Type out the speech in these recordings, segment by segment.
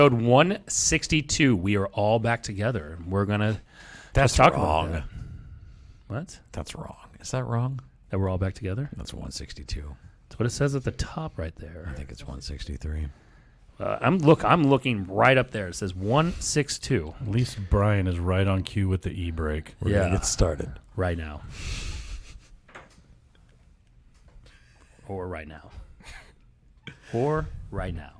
Episode 162. We are all back together. We're gonna talk wrong. about that. What? That's wrong. Is that wrong? That we're all back together? That's 162. That's what it says at the top right there. I think it's 163. I'm looking right up there. It says 162. At least Brian is right on cue with the e-brake. We're gonna get started right now. Or right now. Or right now.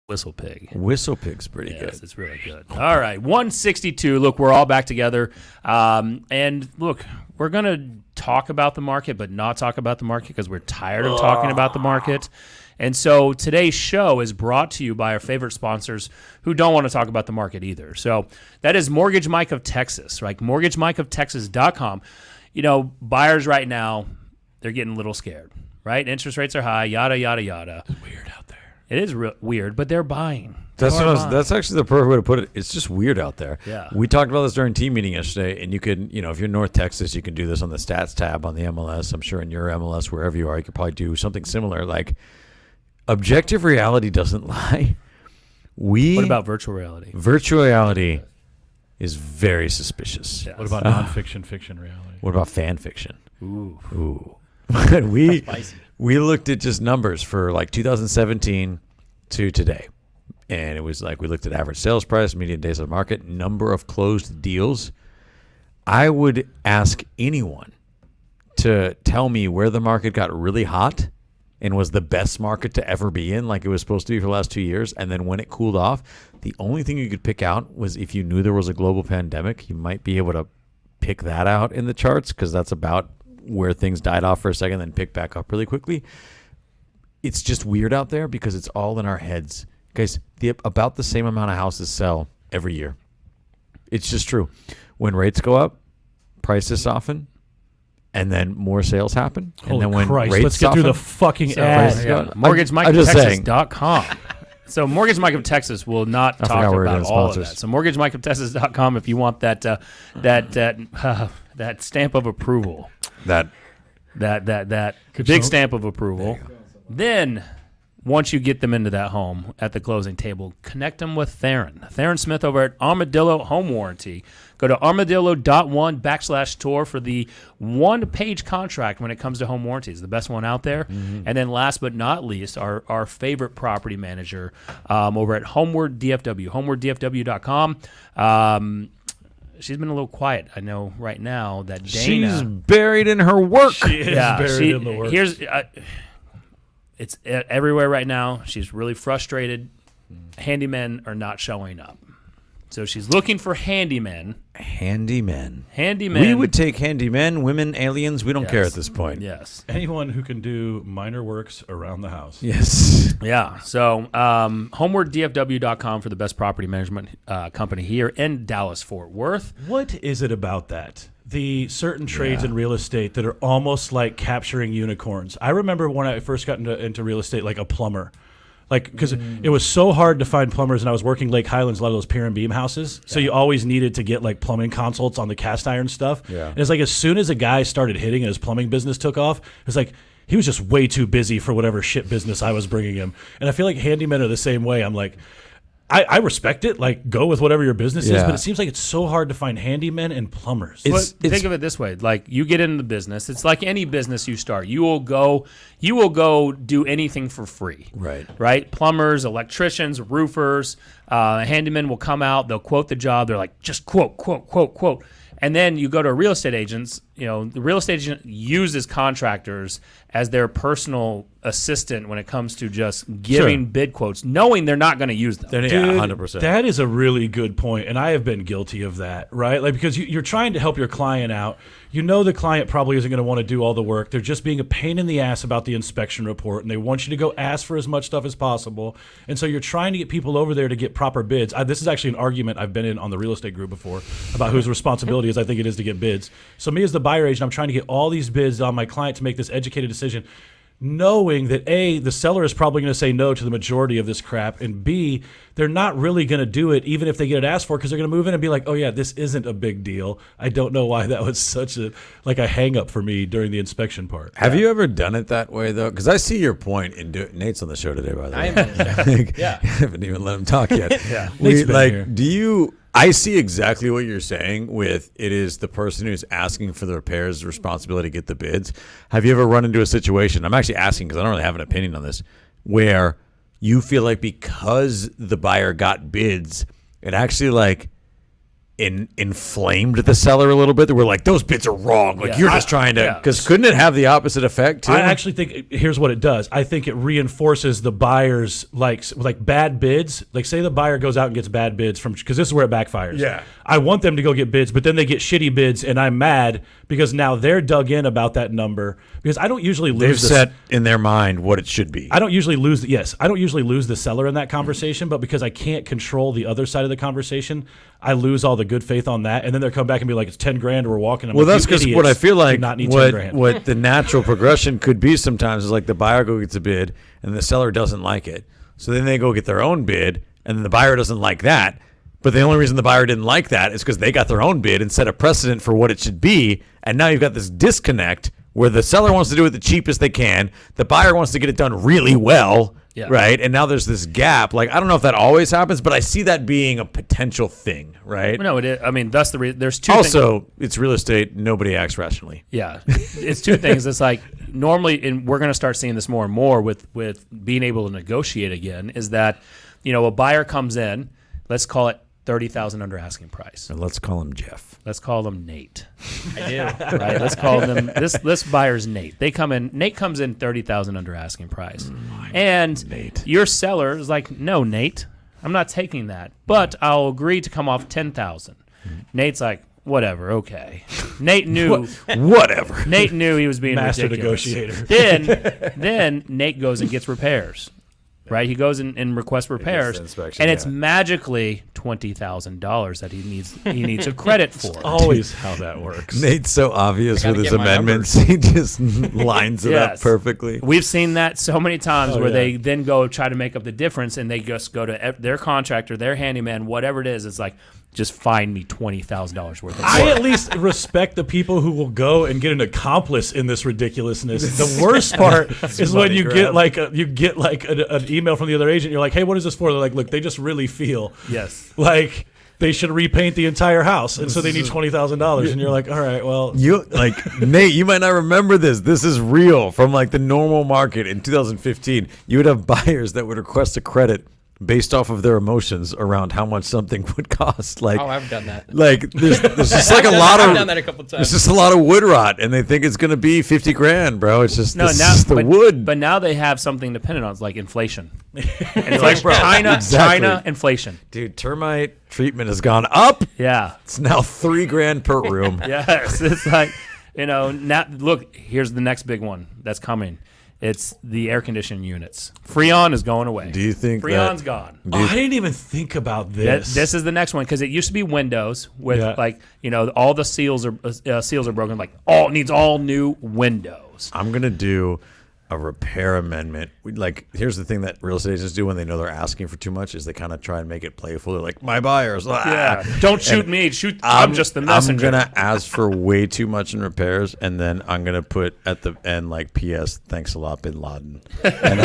Whistle Pig. Whistle Pig's pretty good. Yes, it's really good. All right, 162. Look, we're all back together. And look, we're going to talk about the market, but not talk about the market because we're tired of talking about the market. And so today's show is brought to you by our favorite sponsors who don't want to talk about the market either. So that is Mortgage Mike of Texas, right? MortgageMikeOfTexas.com. You know, buyers right now, they're getting a little scared, right? Interest rates are high, yada, yada, yada. It's weird out there. It is weird, but they're buying. That's actually the perfect way to put it. It's just weird out there. Yeah. We talked about this during team meeting yesterday, and you could, if you're North Texas, you can do this on the stats tab on the MLS. I'm sure in your MLS, wherever you are, you could probably do something similar. Like, objective reality doesn't lie. What about virtual reality? Virtual reality is very suspicious. Yes. What about nonfiction, fiction reality? What about fan fiction? Ooh. We looked at just numbers for like 2017 to today. And it was like we looked at average sales price, median days on market, number of closed deals. I would ask anyone to tell me where the market got really hot and was the best market to ever be in, like it was supposed to be for the last 2 years. And then when it cooled off, the only thing you could pick out was if you knew there was a global pandemic, you might be able to pick that out in the charts because that's about where things died off for a second, then picked back up really quickly. It's just weird out there because it's all in our heads. Guys, about the same amount of houses sell every year. It's just true. When rates go up, prices soften, and then more sales happen. Holy and then when Christ, rates let's get through the fucking ad. MortgageMikeOfTexas.com. So Mortgage Mike of Texas will not talk about all of that. So MortgageMikeOfTexas.com if you want that stamp of approval. That big stamp of approval. Then, once you get them into that home at the closing table, connect them with Theron. Theron Smith over at Armadillo Home Warranty. Go to armadillo.1/tour for the one-page contract when it comes to home warranties, the best one out there. Mm-hmm. And then last but not least, our favorite property manager over at Homeward DFW, homewardDFW.com. She's been a little quiet. I know right now that Dana... She's buried in her work. She is buried in the work. It's everywhere right now. She's really frustrated. Handymen are not showing up. So she's looking for handymen. Handymen. We would take handymen, women, aliens. We don't care at this point. Yes. Anyone who can do minor works around the house. Yes. Yeah. So homewarddfw.com for the best property management company here in Dallas-Fort Worth. What is it about that? The certain trades in real estate that are almost like capturing unicorns. I remember when I first got into real estate, like a plumber. Like, because it was so hard to find plumbers, and I was working Lake Highlands, a lot of those pier and beam houses. So you always needed to get like plumbing consults on the cast iron stuff. Yeah. And it's like as soon as a guy started hitting and his plumbing business took off, it's like he was just way too busy for whatever shit business I was bringing him. And I feel like handymen are the same way. I'm like, I respect it. Like, go with whatever your business is, but it seems like it's so hard to find handymen and plumbers. Think of it this way: like, you get into the business. It's like any business you start. You will go do anything for free. Right. Plumbers, electricians, roofers, handymen will come out. They'll quote the job. They're like, just quote. And then you go to a real estate agents. The real estate agent uses contractors as their personal assistant when it comes to just giving bid quotes, knowing they're not going to use them. Dude, 100%. That is a really good point, and I have been guilty of that, right? Like, because you're trying to help your client out. You know the client probably isn't going to want to do all the work. They're just being a pain in the ass about the inspection report, and they want you to go ask for as much stuff as possible. And so you're trying to get people over there to get proper bids. This is actually an argument I've been in on the real estate group before about whose responsibility quickly as I think it is to get bids. So me as the buyer agent, I'm trying to get all these bids on my client to make this educated decision, knowing that A, the seller is probably going to say no to the majority of this crap, and B, they're not really going to do it even if they get it asked for, because they're going to move in and be like, oh yeah, this isn't a big deal. I don't know why that was such a hang up for me during the inspection part. Have you ever done it that way though? Because I see your point in doing. Nate's on the show today, by the way. I am. Yeah. I haven't even let him talk yet. Yeah. We, Nate's been here. do you? I see exactly what you're saying with it is the person who's asking for the repairs responsibility to get the bids. Have you ever run into a situation, I'm actually asking because I don't really have an opinion on this, where you feel like because the buyer got bids, it actually like inflamed the seller a little bit? That we're like, those bids are wrong. Like you're just trying to, because couldn't it have the opposite effect too? I actually think here's what it does. I think it reinforces the buyer's like bad bids. Like say the buyer goes out and gets bad bids from, because this is where it backfires. Yeah. I want them to go get bids, but then they get shitty bids, and I'm mad because now they're dug in about that number. Because I don't usually lose. They've set in their mind what it should be. I don't usually lose. I don't usually lose the seller in that conversation, but because I can't control the other side of the conversation, I lose all the good faith on that, and then they'll come back and be like, "It's 10 grand, or we're walking." Well, that's because what I feel like not need 10 grand. what the natural progression could be sometimes is like the buyer go gets a bid and the seller doesn't like it, so then they go get their own bid, and then the buyer doesn't like that. But the only reason the buyer didn't like that is because they got their own bid and set a precedent for what it should be, and now you've got this disconnect where the seller wants to do it the cheapest they can, the buyer wants to get it done really well. Yeah. Right. And now there's this gap. Like, I don't know if that always happens, but I see that being a potential thing. Right. No, it is. I mean, that's the there's two. Also, it's real estate. Nobody acts rationally. Yeah. It's two things. It's like normally, and we're going to start seeing this more and more with being able to negotiate again, is that, a buyer comes in, let's call it 30,000 under asking price. And let's call him Jeff. Let's call them Nate. I do. Right. Let's call them this buyer's Nate. Nate comes in 30,000 under asking price. And Nate. Your seller is like, "No, Nate, I'm not taking that, but I'll agree to come off 10,000." Nate's like, "Whatever, okay." Nate knew whatever. Nate knew he was being Master ridiculous. negotiator. Then Nate goes and gets repairs. Right, he goes and requests repairs, and it's magically $20,000 that he needs a credit for. Always how that works. Nate's so obvious with his amendments; he just lines it up perfectly. We've seen that so many times where they then go try to make up the difference, and they just go to their contractor, their handyman, whatever it is. It's like, just find me $20,000 worth of work. I at least respect the people who will go and get an accomplice in this ridiculousness. The worst part is when you get an email from the other agent. You're like, "Hey, what is this for?" They're like, "Look, they just really feel like they should repaint the entire house, and so they need $20,000." And you're like, "All right, well." Nate, you might not remember this. This is real from like the normal market in 2015. You would have buyers that would request a credit based off of their emotions around how much something would cost. Like, I've done that. Like, there's just like a lot of. I've done that a couple times. There's just a lot of wood rot, and they think it's going to be 50 grand, bro. It's just the wood. But now they have something dependent on. It's like inflation. And it's like, bro, China inflation. Dude, termite treatment has gone up. Yeah, it's now $3 grand per room. Yes, it's like, now look. Here's the next big one that's coming. It's the air conditioning units. Freon is going away. Do you think Freon's gone? I didn't even think about this. This is the next one, because it used to be windows with all the seals are broken. Like needs all new windows. I'm gonna do a repair amendment. Here's the thing that real estate agents do when they know they're asking for too much is they kind of try and make it playful. They're like, "My buyers, don't shoot me. I'm just the messenger." I'm gonna ask for way too much in repairs, and then I'm gonna put at the end like, "P.S. Thanks a lot, Bin Laden," and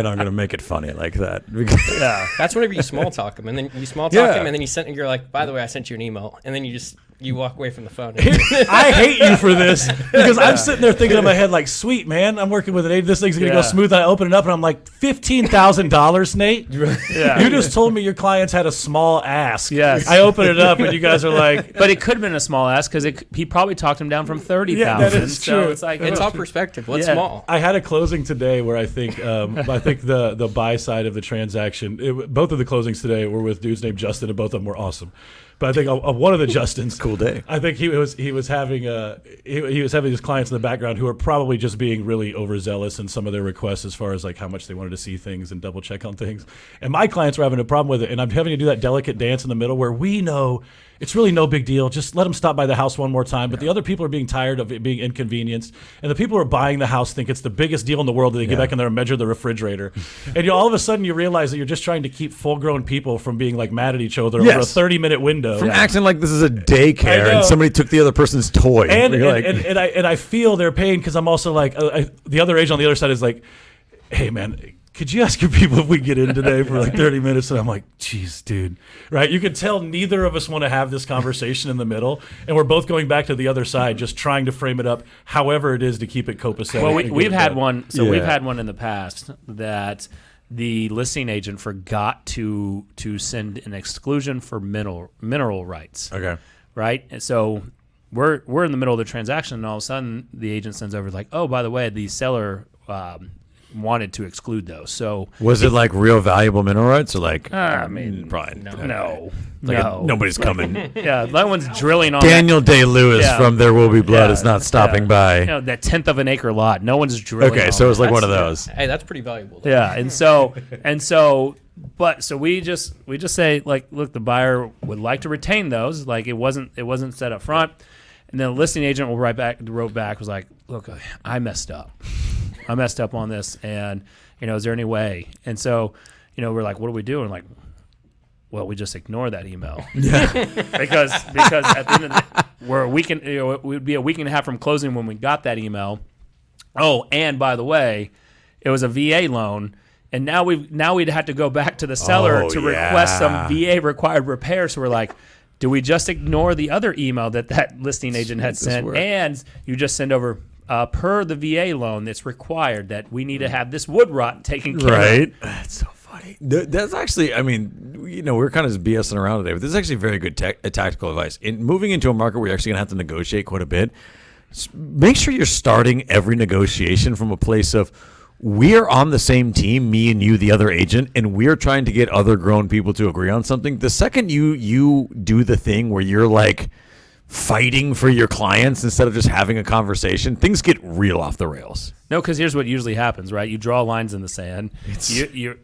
I'm gonna make it funny like that. Yeah, that's whenever you small talk them, and then you small talk them, and then you're like, "By the way, I sent you an email," and then you walk away from the phone. I hate you for this, because I'm sitting there thinking in my head like, "Sweet man, I'm working with an agent. This thing's gonna go smooth." And I open it up and I'm like, $15,000, Nate. Yeah. You just told me your clients had a small ask. Yes. I open it up and you guys are like, but it could have been a small ask because he probably talked him down from 30,000. Yeah, that is true. So it's like it's all perspective. What's small? I had a closing today where I think the buy side of the transaction. Both of the closings today were with dudes named Justin, and both of them were awesome. But I think of one of the Justins, cool day. I think he was having his clients in the background who are probably just being really overzealous in some of their requests as far as like how much they wanted to see things and double check on things. And my clients were having a problem with it, and I'm having to do that delicate dance in the middle where we know it's really no big deal. Just let them stop by the house one more time. But the other people are being tired of it being inconvenienced. And the people who are buying the house think it's the biggest deal in the world that they get back in there and measure the refrigerator. And all of a sudden you realize that you're just trying to keep full-grown people from being like mad at each other over a 30-minute window. From acting like this is a daycare and somebody took the other person's toy. And I feel their pain because I'm also like, the other agent on the other side is like, hey, man, could you ask your people if we get in today for like 30 minutes? And I'm like, geez, dude. Right? You can tell neither of us want to have this conversation in the middle. And we're both going back to the other side, just trying to frame it up however it is to keep it copacetic. Well, we've had one. So we've had one in the past that the listing agent forgot to send an exclusion for mineral rights. Okay. Right? And so we're in the middle of the transaction, and all of a sudden the agent sends over like, oh, by the way, the seller wanted to exclude those. So was it like real valuable mineral rights or like? I mean, probably no. Nobody's coming. Yeah, that one's drilling on Daniel Day-Lewis from There Will Be Blood is not stopping by. You know, that 1/10 of an acre lot. No one's drilling. Okay, on so it's like That's- one of those. Hey, that's pretty valuable. Though. Yeah, so we just say like, look, the buyer would like to retain those. Like it wasn't set up front, and then the listing agent wrote back was like, look, I messed up. I messed up on this, and is there any way? And so, we're like, what do we do? And like, well, we just ignore that email. Yeah. because at the end of the we're a week and it would be a week and a half from closing when we got that email. Oh, and by the way, it was a VA loan. And now we'd have to go back to the seller to request some VA required repairs. So we're like, do we just ignore the other email that listing agent had sent, and you just send over per the VA loan that's required that we need to have this wood rot taken care of? Right. That's so funny. That's actually, I mean, we're kind of just BSing around today, but this is actually very good tactical advice. In moving into a market where you're actually going to have to negotiate quite a bit, make sure you're starting every negotiation from a place of, we are on the same team, me and you, the other agent, and we're trying to get other grown people to agree on something. The second you do the thing where you're like fighting for your clients instead of just having a conversation, things get real off the rails. No, because here's what usually happens, right? You draw lines in the sand.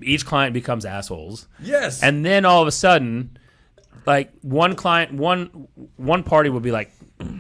Each client becomes assholes. Yes. And then all of a sudden, like one party will be like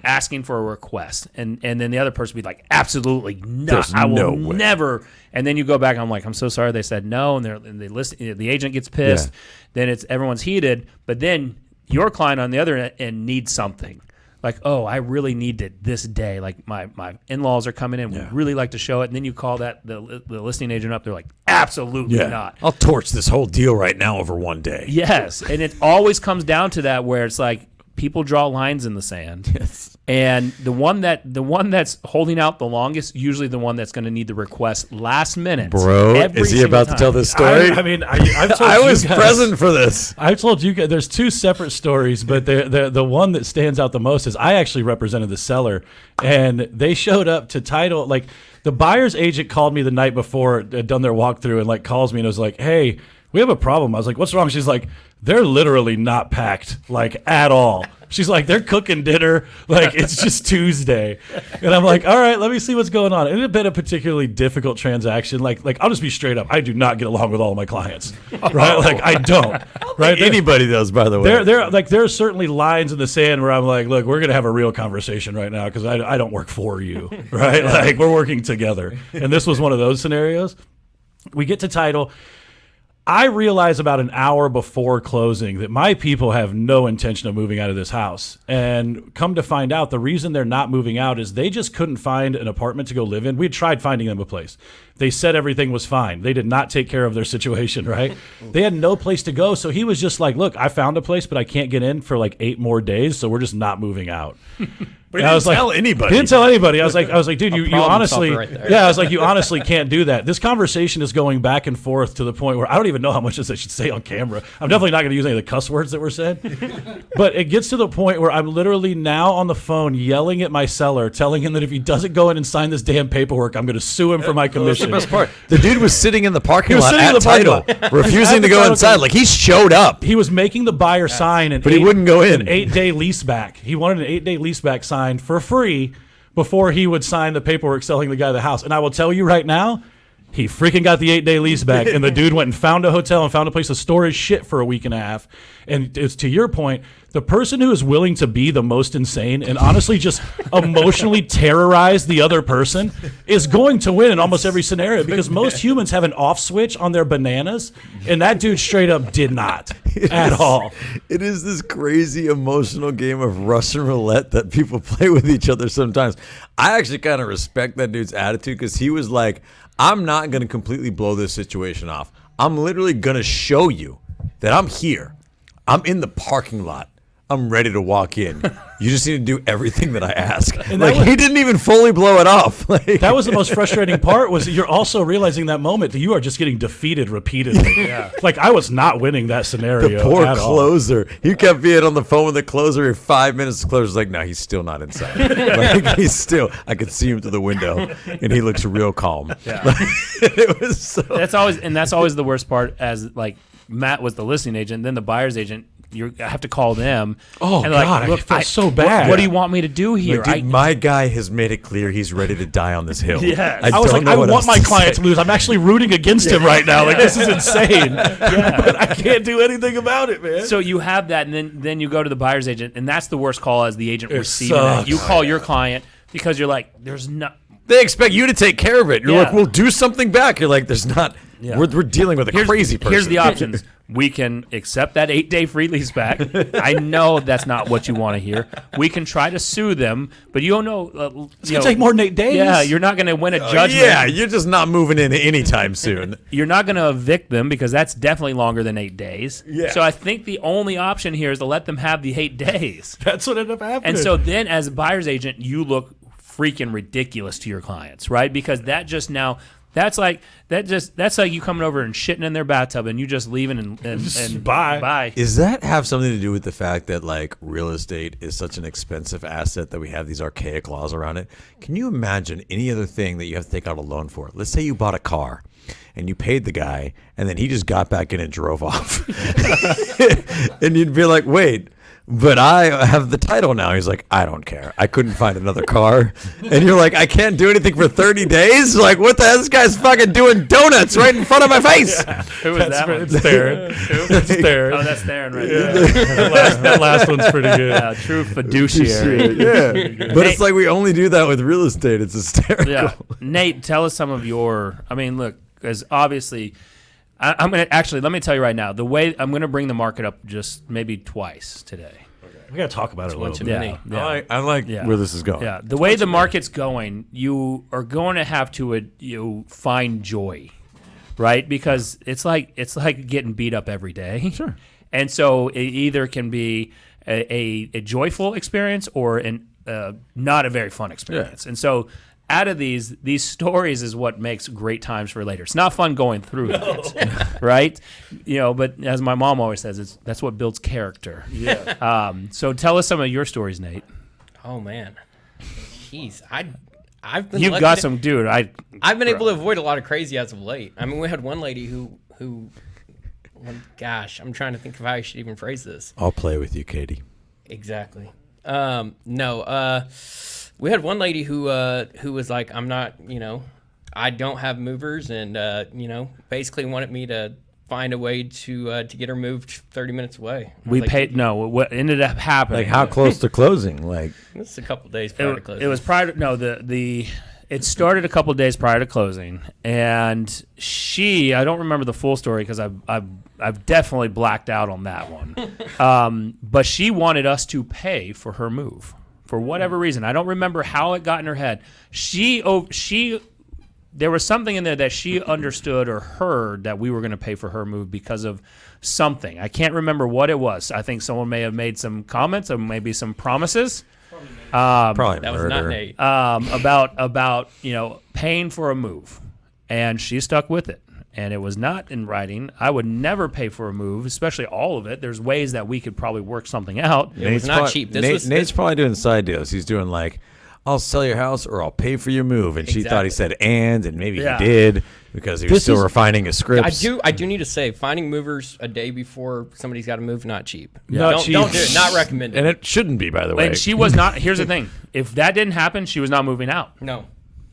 asking for a request, and then the other person will be like, absolutely not. I will never. And then you go back and I'm like, I'm so sorry they said no, and they listen. The agent gets pissed. Yeah. Then everyone's heated, but then your client on the other end needs something. Like, oh, I really need it this day. Like my in-laws are coming in. We'd really like to show it. And then you call the listing agent up. They're like, absolutely not. I'll torch this whole deal right now over one day. Yes. And it always comes down to that where it's like people draw lines in the sand. Yes. And the one that's holding out the longest, usually the one that's going to need the request last minute. Bro, is he about to tell this story? I mean, I've told I was present for this. I've told you guys, there's two separate stories, but the one that stands out the most is I actually represented the seller, and they showed up to title. Like, the buyer's agent called me the night before, had done their walkthrough, and like calls me and was like, hey, we have a problem. I was like, what's wrong? She's like, they're literally not packed, like, at all. She's like, they're cooking dinner. Like, it's just Tuesday. And I'm like, all right, let me see what's going on. It had been a particularly difficult transaction. Like I'll just be straight up. I do not get along with all of my clients, right? Like, I don't. Right? Anybody does, by the way. There are certainly lines in the sand where I'm like, look, we're going to have a real conversation right now because I don't work for you, right? Like, we're working together. And this was one of those scenarios. We get to title. I realize about an hour before closing that my people have no intention of moving out of this house. And come to find out, the reason they're not moving out is they just couldn't find an apartment to go live in. We had tried finding them a place. They said everything was fine. They did not take care of their situation, right? They had no place to go. So he was just like, look, I found a place, but I can't get in for like 8 more days. So we're just not moving out. But he didn't tell anybody. Didn't tell anybody. I was like, dude, you honestly, right there. I was like, you honestly can't do that. This conversation is going back and forth to the point where I don't even know how much of this I should say on camera. I'm definitely not going to use any of the cuss words that were said. But it gets to the point where I'm literally now on the phone yelling at my seller, telling him that if he doesn't go in and sign this damn paperwork, I'm going to sue him for my commission. That's the best part. The dude was sitting in the parking lot at title, refusing to go inside. Like, he showed up. He was making the buyer sign but he wouldn't go in. An 8-day lease back. He wanted an 8-day lease back signed for free before he would sign the paperwork selling the guy the house. And I will tell you right now, He freaking got the 8-day lease back, and the dude went and found a hotel and found a place to store his shit for a week and a half. And it's to your point, the person who is willing to be the most insane and honestly just emotionally terrorize the other person is going to win in almost every scenario, because most humans have an off switch on their bananas, and that dude straight up did not at all. It is this crazy emotional game of Russian roulette that people play with each other sometimes. I actually kind of respect that dude's attitude, because he was like, I'm not going to completely blow this situation off. I'm literally going to show you that I'm here. I'm in the parking lot. I'm ready to walk in. You just need to do everything that I ask. And like, he didn't even fully blow it off. Like, that was the most frustrating part, was you're also realizing that moment that you are just getting defeated repeatedly. Yeah. Like, I was not winning that scenario. The poor closer. He kept being on the phone with the closer in 5 minutes. The closer's like, no, he's still not inside. Like, he's still, I could see him through the window, and he looks real calm. Yeah. Like, it was so. That's always the worst part, as like Matt was the listing agent, then the buyer's agent. I have to call them. Oh, and God, I feel so bad. What do you want me to do here? Like, dude, my guy has made it clear he's ready to die on this hill. Yeah, I was like, I want my client to lose. I'm actually rooting against him right now. Like, this is insane. But I can't do anything about it, man. So you have that, and then you go to the buyer's agent, and that's the worst call as the agent receiving that. You call your client because you're like, there's not. They expect you to take care of it. You're like, we'll do something back. You're like, there's not. Yeah. We're dealing with a crazy person. Here's the options. We can accept that 8-day free lease back. I know that's not what you want to hear. We can try to sue them, but you don't know. It's going to take more than 8 days. Yeah, you're not going to win a judgment. Yeah, you're just not moving in anytime soon. You're not going to evict them, because that's definitely longer than 8 days. Yeah. So I think the only option here is to let them have the 8 days. That's what ended up happening. And so then, as a buyer's agent, you look freaking ridiculous to your clients, right? Because that just now. That's like you coming over and shitting in their bathtub and you just leaving and bye. Does that have something to do with the fact that like real estate is such an expensive asset that we have these archaic laws around it? Can you imagine any other thing that you have to take out a loan for? Let's say you bought a car and you paid the guy and then he just got back in and drove off. And you'd be like, wait, but I have the title now. He's like, I don't care. I couldn't find another car. And you're like, I can't do anything for 30 days? Like, what the hell? This guy's fucking doing donuts right in front of my face. Yeah. Who was that one? It's Theron. It's Theron. Oh, that's Theron right there. That last one's pretty good. Yeah, true fiduciary. Yeah. But it's like we only do that with real estate. It's hysterical. Yeah. Nate, tell us some of your, look, because obviously, I'm going to actually, let me tell you right now, the way I'm going to bring the market up just maybe twice today. We got to talk about it a little bit. Yeah. I like where this is going. Yeah, the way the market's going, you are going to have to find joy, right? Because it's like getting beat up every day. Sure. And so it either can be a joyful experience or not a very fun experience. Yeah. And so out of these stories is what makes great times for later. It's not fun going through it, right? But as my mom always says, that's what builds character. Yeah. So tell us some of your stories, Nate. Oh man, jeez, I've been. You've got some, dude. I've been able to avoid a lot of crazy as of late. We had one lady who. Gosh, I'm trying to think of how I should even phrase this. I'll play with you, Katie. Exactly. No. We had one lady who was like, I'm not, I don't have movers, and basically wanted me to find a way to get her moved 30 minutes away. We paid. No, what ended up happening? Like how close to closing? Like it's a couple days prior to closing. It was prior to it started a couple of days prior to closing, and I don't remember the full story because I've definitely blacked out on that one. But she wanted us to pay for her move. For whatever reason, I don't remember how it got in her head. There was something in there that she understood or heard that we were going to pay for her move because of something. I can't remember what it was. I think someone may have made some comments or maybe some promises. Probably that murder. was not Nate. About paying for a move, and she stuck with it. And it was not in writing. I would never pay for a move, especially all of it. There's ways that we could probably work something out. It was not cheap. Nate's probably doing side deals. He's doing like, I'll sell your house or I'll pay for your move. And she thought he said and maybe he did because he was still refining his scripts. I do need to say, finding movers a day before somebody's got to move, not cheap. Yeah. Don't do it. Not recommended. And it shouldn't be, by the way. And she was not. Here's the thing: if that didn't happen, she was not moving out. No.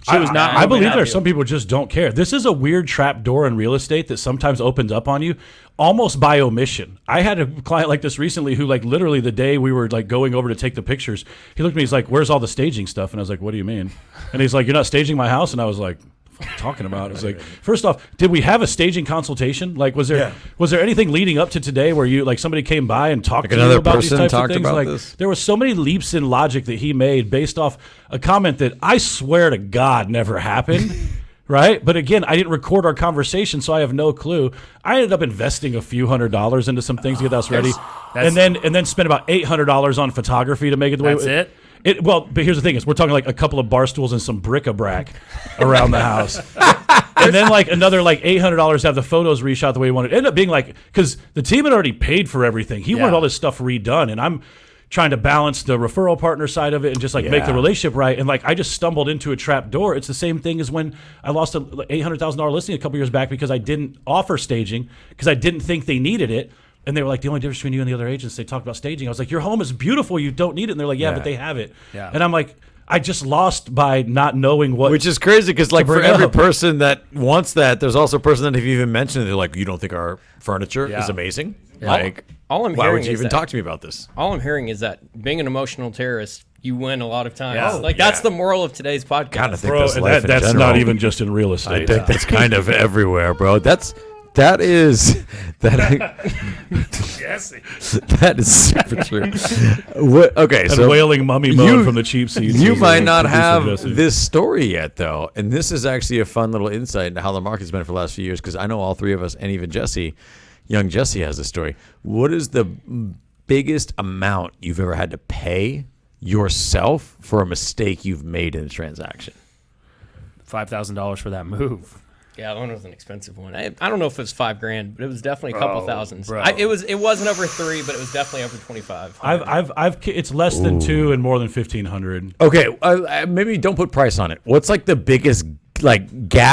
She was not. I believe moving there are out. some people who just don't care. This is a weird trap door in real estate that sometimes opens up on you almost by omission. I had a client like this recently who, like, literally the day we were like going over to take the pictures, he looked at me, he's like, "Where's all the staging stuff?" And I was like, "What do you mean?" And he's like, "You're not staging my house?" And I was like, "What are you talking about?" It's like, first off, did we have a staging consultation? Like, was there anything leading up to today where you, like, somebody came by and talked to you another about these person types of talked things? about Like, this? there were so many leaps in logic that he made based off a comment that I swear to God never happened. Right? But again, I didn't record our conversation, so I have no clue. I ended up investing a few $100s into some things to get the house ready. And then spent about $800 on photography to make it the way That's it? Well, but here's the thing: is we're talking like a couple of bar stools and some bric-a-brac around the house, and then like another like $800 to have the photos reshot the way he wanted. It ended up being like, because the team had already paid for everything. He wanted all this stuff redone, and I'm trying to balance the referral partner side of it and just like make the relationship right. And like I just stumbled into a trap door. It's the same thing as when I lost a $800,000 listing a couple years back because I didn't offer staging because I didn't think they needed it. And they were like, the only difference between you and the other agents, they talked about staging. I was like, your home is beautiful. You don't need it. And they're like, yeah. But they have it. Yeah. And I'm like, I just lost by not knowing what. Which is crazy because, like, for bring every up. person that wants that, there's also a person that if you even mention it, they're like, you don't think our furniture is amazing? Like, All I'm why hearing would you is even that- talk to me about this? All I'm hearing is that being an emotional terrorist, you win a lot of times. Yeah. Like that's the moral of today's podcast. Kind of think Bro, that's and life in that's general. not even just in real I estate. think that's kind of everywhere, bro. That is super true. Okay, And so wailing mummy mode from the cheap seats. You is, might not producer have Jesse. this story yet, though, and this is actually a fun little insight into how the market's been for the last few years. Because I know all three of us, and even Jesse, young Jesse, has this story. What is the biggest amount you've ever had to pay yourself for a mistake you've made in a transaction? $5,000 for that move. Yeah, that one was an expensive one. I don't know if it was $5,000, but it was definitely a couple thousands. bro. It wasn't over 3, but it was definitely over 25. I've it's less than 2 and more than 1,500. Okay, maybe don't put price on it. What's like the biggest like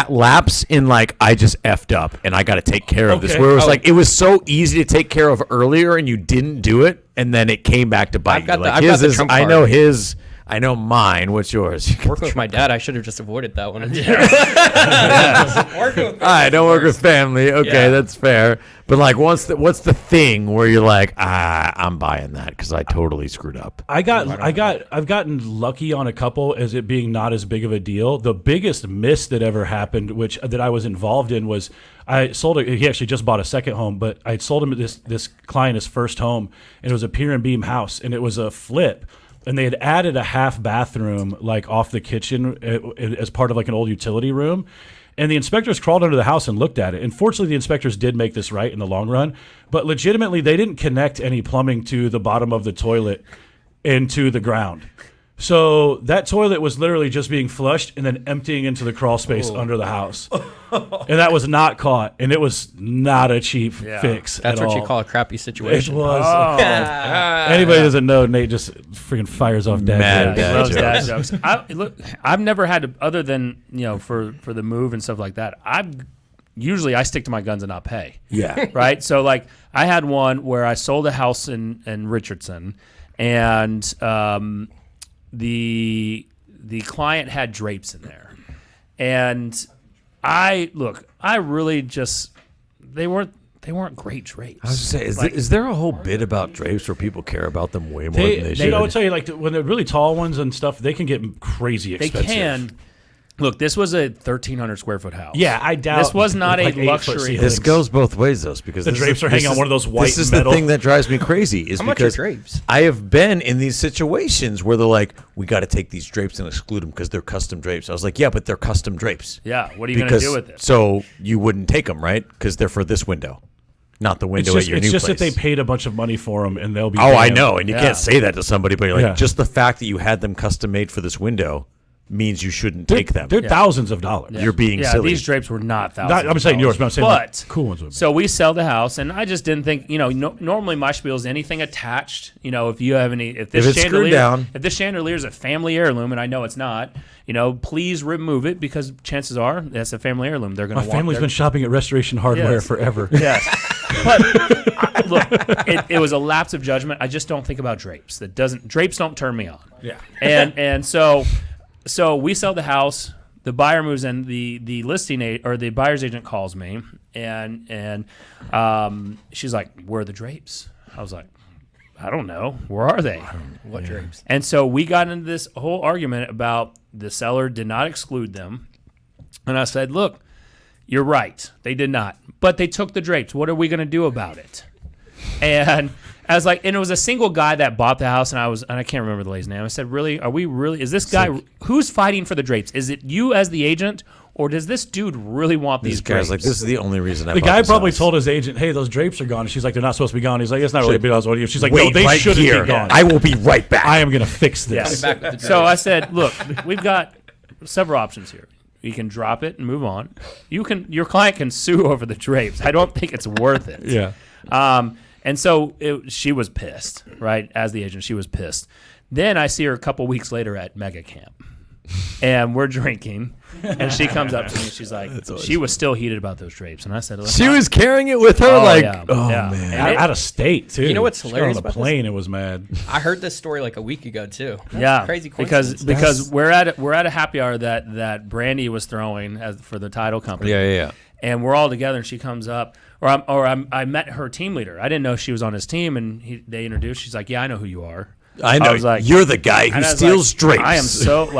lapse in like I just effed up and I got to take care of this? Okay. Where it was like it was so easy to take care of earlier and you didn't do it, and then it came back to bite I've got you. the- Like I've got his the is, trump I card. know his. I know mine. What's yours? Working with my dad, I should have just avoided that one. Working with All right, don't work with family. Okay, Yeah. that's fair. But like, what's the thing where you're like, I'm buying that because I totally screwed up. I've gotten lucky on a couple as it being not as big of a deal. The biggest miss that ever happened, that I was involved in, was I sold it. He actually just bought a second home, but I sold him this client his first home, and it was a pier and beam house, and it was a flip. And they had added a half bathroom like off the kitchen as part of like an old utility room. And the inspectors crawled under the house and looked at it. And fortunately, the inspectors did make this right in the long run. But legitimately, they didn't connect any plumbing to the bottom of the toilet into the ground. So that toilet was literally just being flushed and then emptying into the crawl space under the house. And that was not caught. And it was not a cheap fix That's at what all. you call a crappy It situation. was. Anybody who doesn't know, Nate just freaking fires off Mad dad dad jokes. Loves jokes. dad jokes. I've never had to, other than for the move and stuff like that. Usually I stick to my guns and not pay. Yeah. Right. So like I had one where I sold a house in Richardson, and the client had drapes in there, and I really just they weren't great drapes. I was just saying, is there a whole bit about drapes where people care about them way more than they They, should? I would tell you, like when they're really tall ones and stuff, they can get crazy They expensive. can. Look, this was a 1,300 square foot house. Yeah, I doubt This was not like a 8-foot luxury. ceilings. This goes both ways, though, because The this drapes is, are hanging this on is- one of those white This is metal- the thing that drives me crazy. Is How much are because drapes? I have been in these situations where they're like, "We got to take these drapes and exclude them because they're custom drapes." I was like, "Yeah, but they're custom drapes." Yeah. What are you going to Because do with it? so you wouldn't take them, right? Because they're for this window, not the window at your new It's just place. that they paid a bunch of money for them, and they'll be. Oh, I damned. know, and you Yeah. can't say that to somebody, but you're like, Yeah. just the fact that you had them custom made for this window means you shouldn't take them. They're thousands of dollars. You're being Yeah, silly. these drapes were not thousands. I'm saying yours, but I'm saying like, but cool ones would be. So we sell the house, and I just didn't think, normally my spiel is anything attached. If you have if this If it's screwed chandelier, down. if this chandelier is a family heirloom, and I know it's not, please remove it because chances are that's a family heirloom. They're going My to want. family's been shopping at Restoration Hardware Yes. forever. Yes, but look, it was a lapse of judgment. I just don't think about drapes. Drapes don't turn me on. Yeah. And so we sell the house. the buyer moves in, the or the buyer's agent calls me, and she's like, "Where are the drapes?" I was like, "I don't know. Where are they? What drapes? And so we got into this whole argument about the seller did not exclude them. And I said, look, you're right. They did not. But they took the drapes. What are we going to do about it? And I was like, and it was a single guy that bought the house, and I can't remember the lady's name. I said, really? Are we really? Is this guy, who's fighting for the drapes? Is it you as the agent, or does this dude really want these drapes? Guy's like, this is the only reason I The bought guy this probably house. told his agent, "Hey, those drapes are gone." And she's like, "They're not supposed to be gone." He's like, "It's not really a big deal." She's like, "No, they right shouldn't here. be gone. I will be right back. I am going to fix this." Yes. Back with the So I drapes. said, look, we've got several options here. You can drop it and move on. Your client can sue over the drapes. I don't think it's worth it. Yeah. And so she was pissed, right? As the agent, she was pissed. Then I see her a couple weeks later at Mega Camp, and we're drinking, and she comes up to me. She's like, she was still heated about those drapes, and I said, She was carrying it with her, yeah. man. And Out of state, too. You know what's She got hilarious on the about this? plane and was mad. I heard this story like a week ago too. That's Yeah, a crazy because coincidence. we're at a happy hour that Brandy was throwing for the title company. Yeah. And we're all together, and she comes up, I met her team leader. I didn't know she was on his team, and they introduced. She's like, "Yeah, I know who you are." I know. was like, You're the guy who and I was steals like, drapes. I am so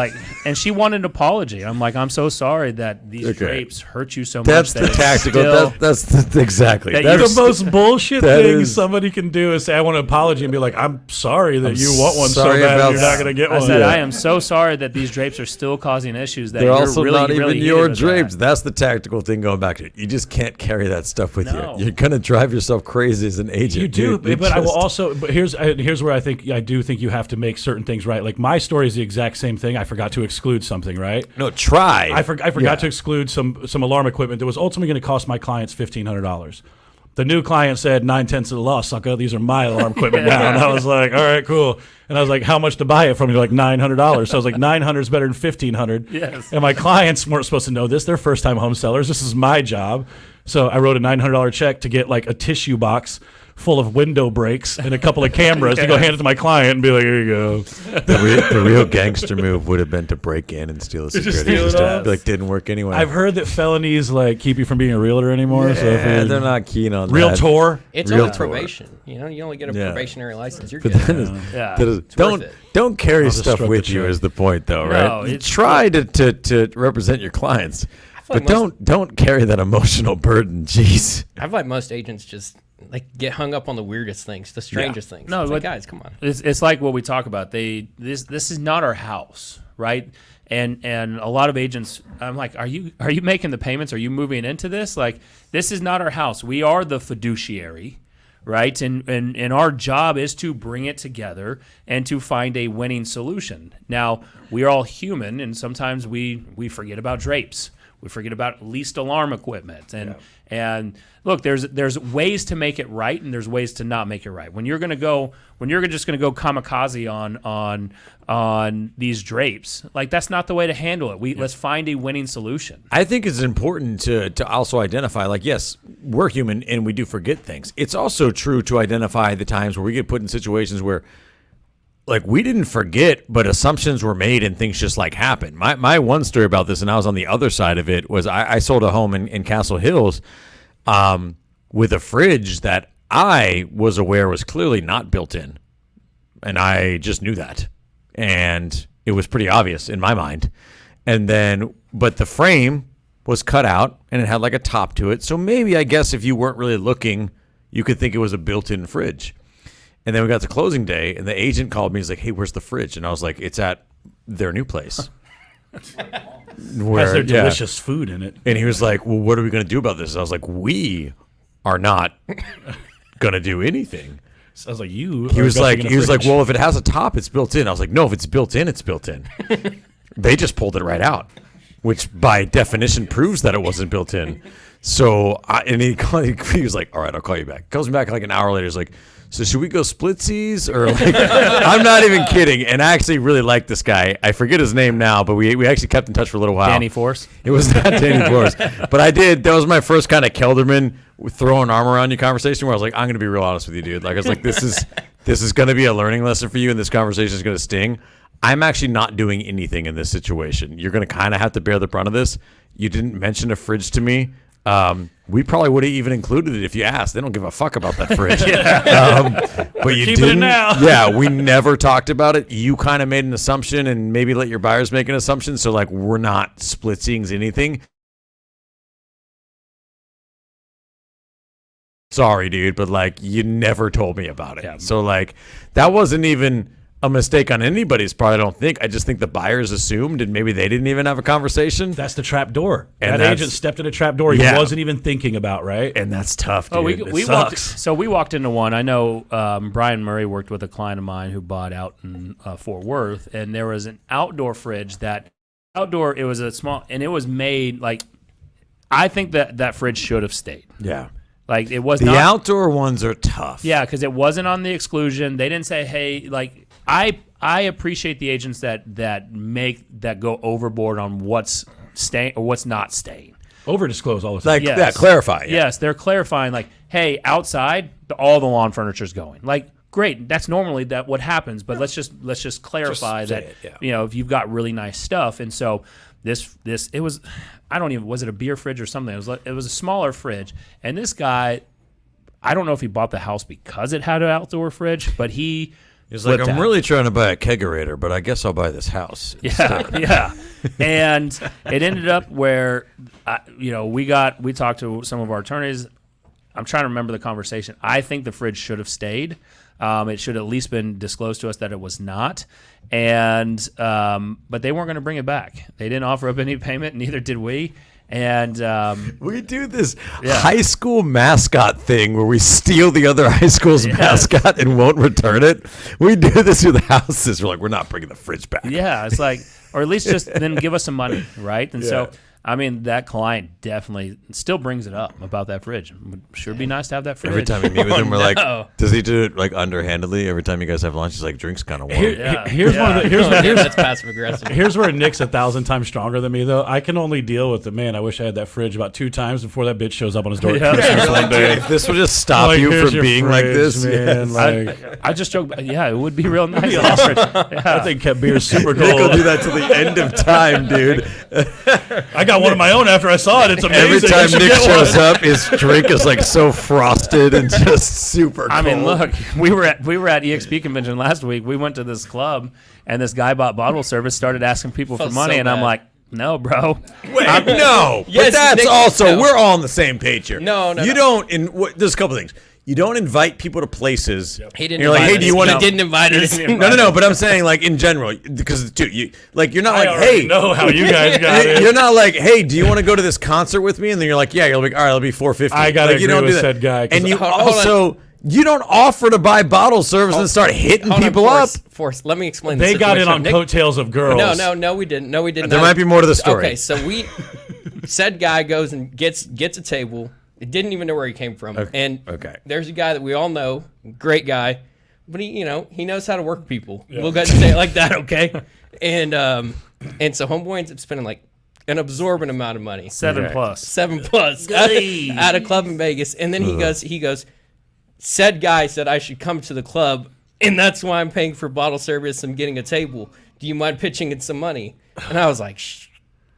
and she wanted an apology. I'm like, I'm so sorry that these drapes hurt you so much. That's that the it's tactical. still- That's exactly. that That's The most bullshit that thing is- somebody can do is say, "I want an apology," and be like, "I'm sorry that you want one so sorry bad about and you're not going to get I one." said, I am so sorry that these drapes are still causing issues. That They're you're also really, not even really your heated with drapes. that. That's the tactical thing going back to it. You just can't carry that stuff with No. you. You're gonna drive yourself crazy as an agent. You do, dude. but I will also. But here's where I do think you have to make certain things right. Like my story is the exact same thing. I forgot to exclude something, right? No, try. I forgot to exclude some alarm equipment that was ultimately going to cost my clients $1,500. The new client said 9/10 of the law, sucker. These are my alarm equipment now. And I was like, all right, cool. And I was like, how much to buy it from? You're like $900. So I was like, $900 is better than $1,500. Yes. And my clients weren't supposed to know this. They're first time home sellers. This is my job. So I wrote a $900 check to get like a tissue box full of window breaks and a couple of cameras to go hand it to my client and be like, here you go. The real gangster move would have been to break in and steal a security steal it system. all? Be like, didn't work anyway. I've heard that felonies like keep you from being a realtor anymore. So if yeah, you're they're not keen on that. realtor. it's Real only tour. probation. You know, you only get a Yeah. probationary license. You're But good. that is, Yeah. that is, worth don't it. don't carry just stuff stroke with the you check. is the point, though, No, right? You it's- try to represent your clients, feel but like don't carry that emotional burden. Jeez. I feel like most agents just like get hung up on the weirdest things, the strangest things. No, It's like, but- guys, come on. It's like what we talk about. This is not our house, right? And a lot of agents, I'm like, are you making the payments? Are you moving into this? Like, this is not our house. We are the fiduciary, right? And our job is to bring it together and to find a winning solution. Now, we are all human, and sometimes we forget about drapes. We forget about leased alarm equipment, and look, there's ways to make it right, and there's ways to not make it right. When you're just gonna go kamikaze on these drapes, like that's not the way to handle it. Let's find a winning solution. I think it's important to also identify, like, yes, we're human and we do forget things. It's also true to identify the times where we get put in situations where, like, we didn't forget, but assumptions were made and things just, like, happened. My one story about this, and I was on the other side of it, was I sold a home in Castle Hills with a fridge that I was aware was clearly not built in. And I just knew that. And it was pretty obvious in my mind. And then, but the frame was cut out and it had like a top to it. So maybe, I guess, if you weren't really looking, you could think it was a built-in fridge. And then we got to closing day and the agent called me. He's like, hey, where's the fridge? And I was like, it's at their new place. Has their delicious food in it. And he was like, well, what are we going to do about this? And I was like, we are not going to do anything. Sounds like you. He are was investing in a fridge. well, if it has a top, it's built in. I was like, no, if it's built in, it's built in. They just pulled it right out, which by definition proves that it wasn't built in. So, he was like, all right, I'll call you back. Calls me back like an hour later. He's like, so should we go splitsies? Or like, I'm not even kidding. And I actually really like this guy. I forget his name now, but we actually kept in touch for a little while. Danny Force. It was not Danny Force. But that was my first kind of Kelderman throwing arm around you conversation where I was like, I'm going to be real honest with you, dude. Like, I was like, this is going to be a learning lesson for you and this conversation is going to sting. I'm actually not doing anything in this situation. You're going to kind of have to bear the brunt of this. You didn't mention a fridge to me. We probably would have even included it if you asked. They don't give a fuck about that fridge. But you keeping it didn't. now. Yeah, we never talked about it. You kind of made an assumption and maybe let your buyers make an assumption. So, like, we're not split seeing anything. Sorry, dude, but, like, you never told me about it. Yeah. So, like, that wasn't even a mistake on anybody's part, I don't think. I just think the buyers assumed, and maybe they didn't even have a conversation. That's the trap door. And that agent stepped in a trap door he wasn't even thinking about, right? And that's tough, dude. Oh, It we sucks. walked into one. I know Brian Murray worked with a client of mine who bought out in Fort Worth, and there was an outdoor fridge it was a small, and it was made like, I think that fridge should have stayed. Yeah. Like, it was The not, outdoor ones are tough. yeah, because it wasn't on the exclusion. They didn't say, hey, like, I appreciate the agents that go overboard on what's staying or what's not staying. Over disclose all the time. Like, Yes. yeah, clarify. Yeah. Yes, they're clarifying, like, hey, outside, all the lawn furniture's going. Like, great, that's normally what happens, but let's just clarify Just say that, it, yeah. you know, if you've got really nice stuff. And so this it was, was it a beer fridge or something? It was a smaller fridge, and this guy, I don't know if he bought the house because it had an outdoor fridge, but he He's like, flipped I'm out. really trying to buy a kegerator, but I guess I'll buy this house. Yeah. And it ended up where, we talked to some of our attorneys. I'm trying to remember the conversation. I think the fridge should have stayed. It should have at least been disclosed to us that it was not. And but they weren't going to bring it back. They didn't offer up any payment, neither did we. And we do this high school mascot thing where we steal the other high school's mascot and won't return it. We do this with houses. We're like, we're not bringing the fridge back. yeah, it's like, or at least just then give us some money, right? And so, I mean, that client definitely still brings it up about that fridge. It would sure be nice to have that fridge. Every time we meet with him, we're no. like, does he do it like underhandedly? Every time you guys have lunch, he's like, drink's kind of warm. Here's one of the Yeah, that's passive aggressive. Here's where Nick's 1,000 times stronger than me, though. I can only deal with the man. I wish I had that fridge about 2 times before that bitch shows up on his door. Yeah. Christmas one day. If this will just stop Like, you here's from your being like fridge, this, man. yes. Like, I just joke, yeah, it would be real nice. I think kept beer super Nick will cold. do that till the end of time, dude. I got one of my own after I saw it. It's amazing. Every You time should Nick get one. shows up, his drink is like so frosted and just super cold. I mean, look, we were at EXP convention last week. We went to this club, and this guy bought bottle service, started asking people for Felt money, so and I'm bad. like, no, bro. Wait, no. Yes, but that's Nick, also, no. we're all on the same page here. No, You don't, there's a couple things. You don't invite people to places. He didn't You're like, invite hey, do you us. want He to? didn't invite us. No. But I'm saying, like, in general, because you're not I like, already hey, know how you guys got it. you're not like, hey, do you want to go to this concert with me? And then you're like, yeah. You're like, all right, it'll be $4.50. I gotta like, you agree don't with do that. said guy, 'cause And you Hold on. also, you don't offer to buy bottle service and start hitting Hold on, people up. Force, let me explain. They the got in situation. on Nick- coattails of girls. No, we didn't. No, we didn't. There might be more to the story. Okay, so said guy goes and gets a table. It didn't even know where he came from. And there's a guy that we all know, great guy, but he knows how to work people. We'll go ahead and say it like that, okay? And so homeboy ends up spending like an absorbent amount of money. 7 plus. 7+ Golly. at a club in Vegas. And then he goes, said guy said I should come to the club, and that's why I'm paying for bottle service and getting a table. Do you mind pitching in some money? And I was like,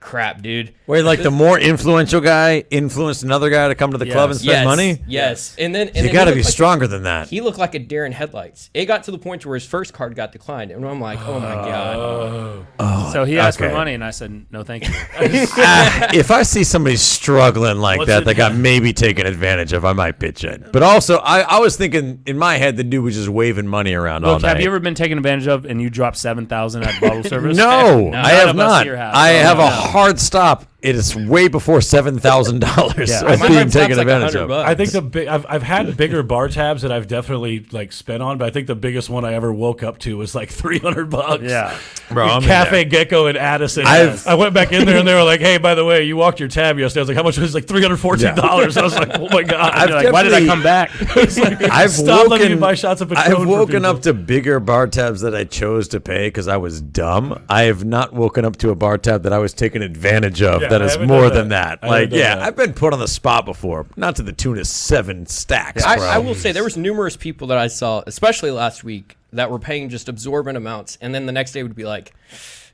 crap, dude. Wait, like the more influential guy influenced another guy to come to the club and spend money? Yes. And then You got to be stronger than that. He looked like a deer in headlights. It got to the point where his first card got declined, and I'm like, oh my god. So he asked for okay. money, and I said, no, thank you. If I see somebody struggling like What's that it- got maybe taken advantage of, I might pitch in. But also, I was thinking in my head, the dude was just waving money around all Look, night. have you ever been taken advantage of and you dropped $7,000 at bottle service? No, No, I none have of us not. here have. I No, have no, a no. hard stop. It is way before $7,000 Yeah. of My being hard taken stop's like advantage $100. of. I think I've had bigger bar tabs that I've definitely like spent on, but I think the biggest one I ever woke up to was like $300. Yeah. Bro, I'm in Cafe there. Gecko in Addison. I've- I went back in there and they were like, "Hey, by the way, you walked your tab yesterday." I was like, "How much was it?" Like $314. I was like, "Oh my god!" You're like, why did I come back? I've Stop letting me woken, buy shots of Patron I've for woken people. up to bigger bar tabs that I chose to pay because I was dumb. I have not woken up to a bar tab that I was taken advantage of Yeah, that I is haven't more done than that. that. I Like, haven't done yeah, that. I've been put on the spot before, not to the tune of 7 stacks, bro. I will say there was numerous people that I saw, especially last week, that were paying just absorbent amounts, and then the next day would be like,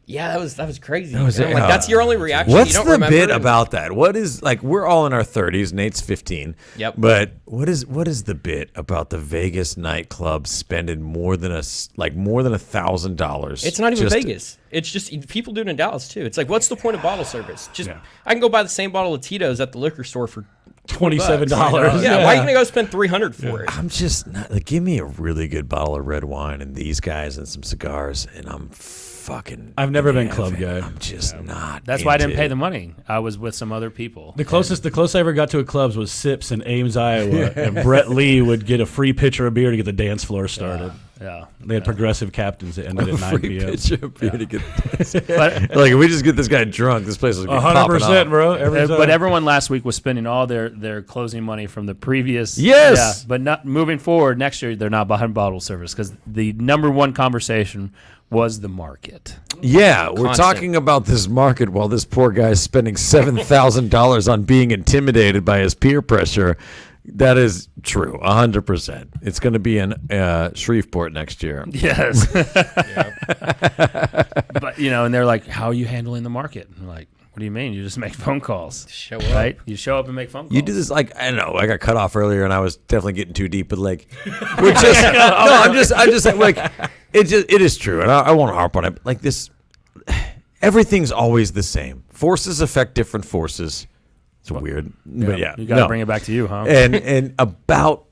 "Yeah, that was crazy." was And I'm it? like, that's your only reaction. What's you don't the remember bit it. about that? What is like? We're all in our 30s. Nate's 15. Yep. But what is the bit about the Vegas nightclub spending more than $1,000? It's not even Vegas. It's just people do it in Dallas too. It's like, what's the point of bottle service? Just I can go buy the same bottle of Tito's at the liquor store for $27. Yeah, why are you gonna go spend $300 for it? I'm just not like. Give me a really good bottle of red wine and these guys and some cigars, and I'm fucking. I've never been in club heaven. guy. I'm just not. That's why I didn't into pay it. the money. I was with some other people. The closest I ever got to a clubs was Sips in Ames, Iowa, and Brett Lee would get a free pitcher of beer to get the dance floor started. Yeah. They had progressive captains that ended at 9 Free p.m. pitcher of beer to get But, like if we just get this guy drunk, this place will be 100%, bro. Every time. but everyone last week was spending all their closing money from the previous. Yes. Yeah, but not moving forward next year, they're not behind bottle service because the number one conversation was the market. Yeah, we're Constant. talking about this market while this poor guy's spending $7,000 on being intimidated by his peer pressure. That is true, 100%. It's going to be in Shreveport next year. Yes. But, and they're like, how are you handling the market? And I'm like, what do you mean? You just make phone calls. Show up. Right? You show up and make phone calls. You do this like I don't know. I got cut off earlier, and I was definitely getting too deep. But like, we're just I'm just like it is true, and I won't harp on it. Like this, everything's always the same. Forces affect different forces. It's weird, but yeah, You got to bring it back to you, huh? and about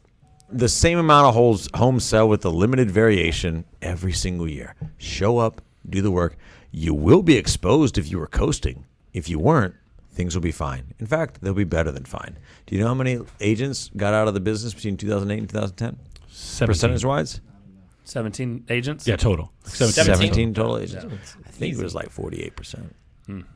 the same amount of homes sell with a limited variation every single year. Show up, do the work. You will be exposed if you were coasting. If you weren't, things will be fine. In fact, they'll be better than fine. Do you know how many agents got out of the business between 2008 and 2010? 17. Percentage-wise? 17 agents? Yeah, total. 17 total agents. I think it was like 48%.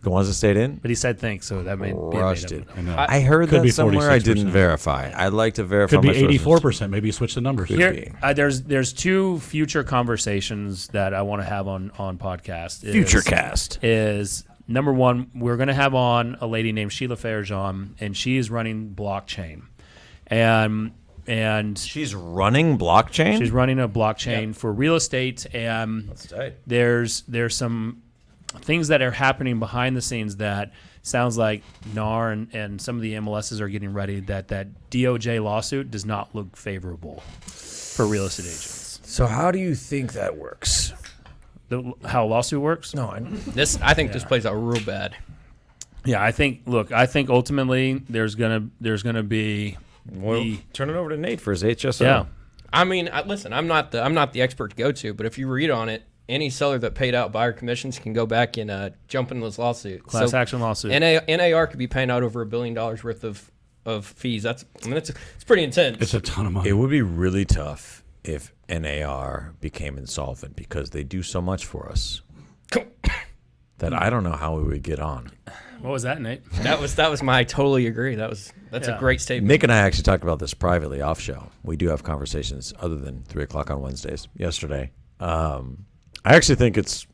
The ones that stayed in? But he said thanks, so that made Crushed it. I know. I heard Could that be somewhere. I 46%. didn't verify. I'd like to verify. Could be my sources. 84%. Maybe you switch the numbers. Could be. There's two future conversations that I want to have on podcast. Futurecast. Is number one, we're going to have on a lady named Sheila Fairjean, and she is running blockchain, and She's running blockchain? she's running a blockchain for real estate, and That's tight. there's some things that are happening behind the scenes that sounds like NAR and some of the MLSs are getting ready that DOJ lawsuit does not look favorable for real estate agents. So how do you think that works? How a lawsuit works? No, I think this plays out real bad. Yeah, I think ultimately there's gonna be turn it over to Nate for his HSO. yeah. I mean, listen, I'm not the expert to go to, but if you read on it, any seller that paid out buyer commissions can go back and jump in this lawsuit. Class action lawsuit. NAR could be paying out over $1 billion worth of fees. It's pretty intense. It's a ton of money. It would be really tough if NAR became insolvent because they do so much for us that I don't know how we would get on. What was that, Nate? That was my I totally agree. That's Yeah. a great statement. Nick and I actually talked about this privately off show. We do have conversations other than 3 o'clock on Wednesdays yesterday. I actually think it's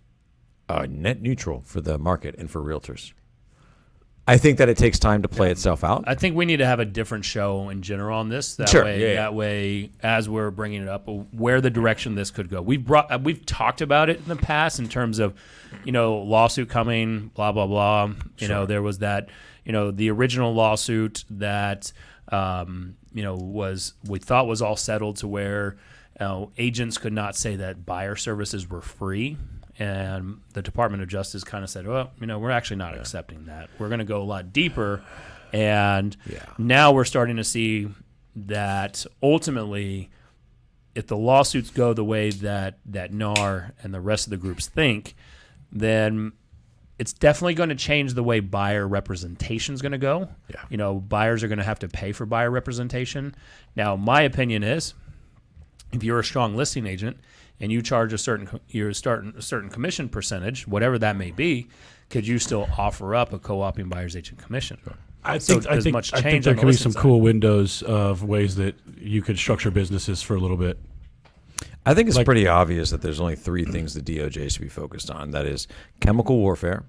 net neutral for the market and for realtors. I think that it takes time to play itself out. I think we need to have a different show in general on this. That Sure, way, yeah. that way, as we're bringing it up, where the direction this could go. We've talked about it in the past in terms of, lawsuit coming, blah blah blah. There was that, the original lawsuit that, we thought was all settled to where agents could not say that buyer services were free. And the Department of Justice kind of said, well, we're actually not accepting that. We're going to go a lot deeper. And now we're starting to see that ultimately, if the lawsuits go the way that NAR and the rest of the groups think, then it's definitely going to change the way buyer representation is going to go. Yeah. Buyers are going to have to pay for buyer representation. Now, my opinion is, if you're a strong listing agent and you charge a certain commission percentage, whatever that may be, could you still offer up a co-opting buyer's agent commission? I So think, I there's think, much I think change there on the could be listing some side. cool windows of ways that you could structure businesses for a little bit. I think it's pretty obvious that there's only 3 things the DOJ should be focused on. That is chemical warfare,